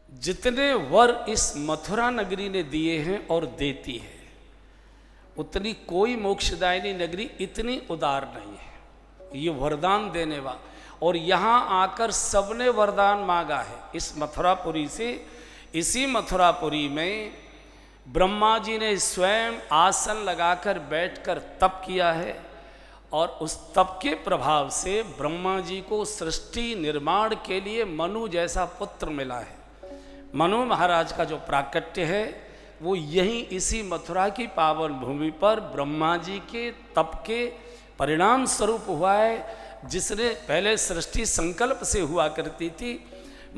जितने वर इस मथुरा नगरी ने दिए हैं और देती है, उतनी कोई मोक्षदायिनी नगरी इतनी उदार नहीं है। ये वरदान देने वाला, और यहाँ आकर सबने वरदान मांगा है इस मथुरापुरी से। इसी मथुरापुरी में ब्रह्मा जी ने स्वयं आसन लगाकर बैठकर तप किया है, और उस तप के प्रभाव से ब्रह्मा जी को सृष्टि निर्माण के लिए मनु जैसा पुत्र मिला है। मनु महाराज का जो प्राकट्य है वो यहीं इसी मथुरा की पावन भूमि पर ब्रह्मा जी के तप के परिणाम स्वरूप हुआ है, जिसने पहले सृष्टि संकल्प से हुआ करती थी।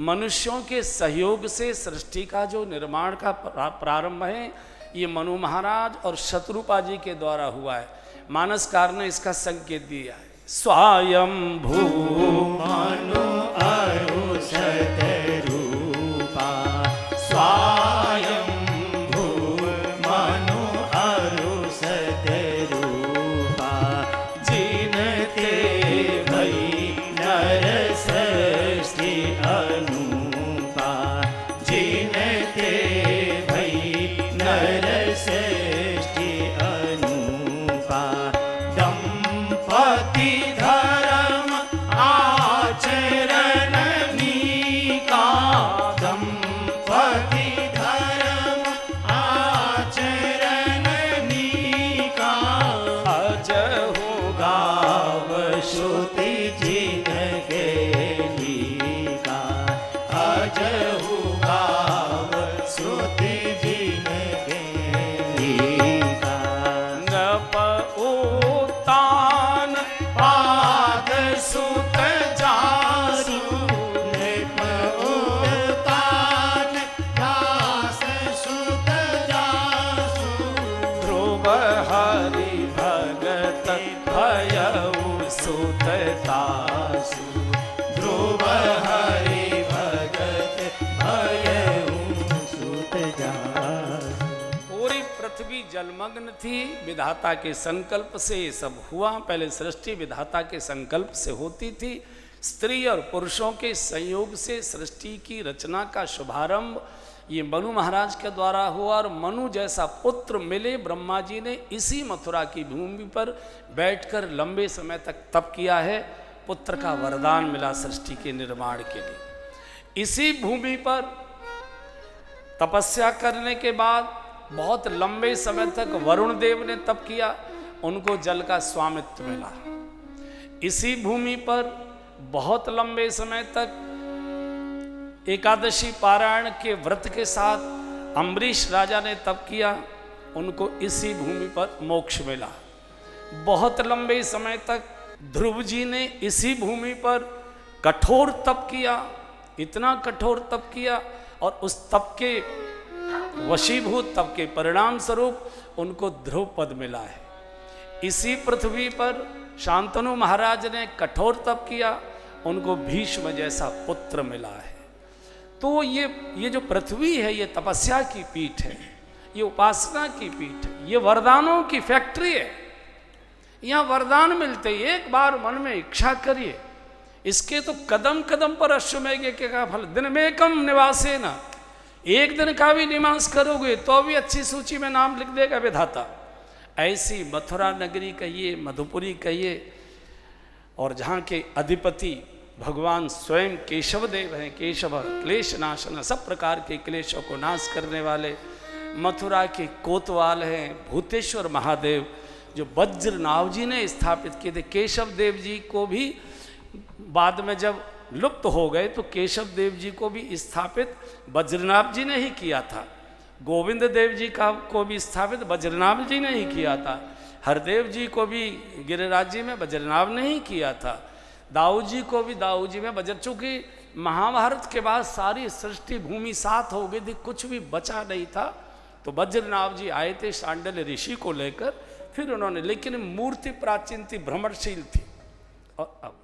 मनुष्यों के सहयोग से सृष्टि का जो निर्माण का प्रारंभ है ये मनु महाराज और शत्रुपा जी के द्वारा हुआ है। मानसकार ने इसका संकेत दिया है, स्वयंभू मनु अरुषत रूपा, स्वयंभू मनु अरुषत रूपा, जिनते भई नर सृष्टि अनुपा, जिनते भई नर सृष्टि अनुपा, दंपति धर्म आचरण नीका, दंपति धर्म आचरण नीका, अजहु गाव श्रुति जिन गेलिका, अजहु गाव श्रुति जिन गेलिका, नप उतान पाद सुत जासु, नृप उतान दास सुत जासु, ध्रुव हरि भगत भयउ सुत तासु, ध्रुव हरि भगत भयउ सुत जासु। पूरी पृथ्वी जलमग्न थी। विधाता के संकल्प से ये सब हुआ। पहले सृष्टि विधाता के संकल्प से होती थी। स्त्री और पुरुषों के संयोग से सृष्टि की रचना का शुभारंभ ये मनु महाराज के द्वारा हुआ, और मनु जैसा पुत्र मिले ब्रह्मा जी ने इसी मथुरा की भूमि पर बैठकर लंबे समय तक तप किया है। पुत्र का वरदान मिला सृष्टि के निर्माण के लिए। इसी भूमि पर तपस्या करने के बाद बहुत लंबे समय तक वरुण देव ने तप किया, उनको जल का स्वामित्व मिला। इसी भूमि पर बहुत लंबे समय तक एकादशी पारायण के व्रत के साथ अम्बरीश राजा ने तप किया, उनको इसी भूमि पर मोक्ष मिला। बहुत लंबे समय तक ध्रुव जी ने इसी भूमि पर कठोर तप किया, इतना कठोर तप किया, और उस तप के वशीभूत तप के परिणाम स्वरूप उनको ध्रुव पद मिला है। इसी पृथ्वी पर शांतनु महाराज ने कठोर तप किया, उनको भीष्म जैसा पुत्र मिला है। तो ये जो पृथ्वी है ये तपस्या की पीठ है, ये उपासना की पीठ है, ये वरदानों की फैक्ट्री है। यहाँ वरदान मिलते ही एक बार मन में इच्छा करिए, इसके तो कदम कदम पर अश्वमेघ के का फल दिन में कम निवासे ना, एक दिन का भी निवास करोगे तो भी अच्छी सूची में नाम लिख देगा विधाता। ऐसी मथुरा नगरी कहिए, मधुपुरी कहिए, और जहाँ के अधिपति भगवान स्वयं केशव देव हैं। केशव क्लेश नाशन, सब प्रकार के क्लेशों को नाश करने वाले मथुरा के कोतवाल हैं भूतेश्वर महादेव, जो वज्रनाभ जी ने स्थापित किए थे। केशव देव जी को भी बाद में जब लुप्त हो गए तो केशव देव जी को भी स्थापित वज्रनाभ जी ने ही किया था। गोविंद देव जी का को भी स्थापित वज्रनाभ जी ने ही किया था। हरदेव जी को भी गिरिराज जी में वज्रनाभ ने ही किया था। दाऊ जी को भी दाऊ जी में वज्र, चूंकि महाभारत के बाद सारी सृष्टि भूमि साथ हो गई थी, कुछ भी बचा नहीं था, तो वज्रनाभ जी आए थे शांडिल्य ऋषि को लेकर, फिर उन्होंने, लेकिन मूर्ति प्राचीन थी, भ्रमणशील थी। और अब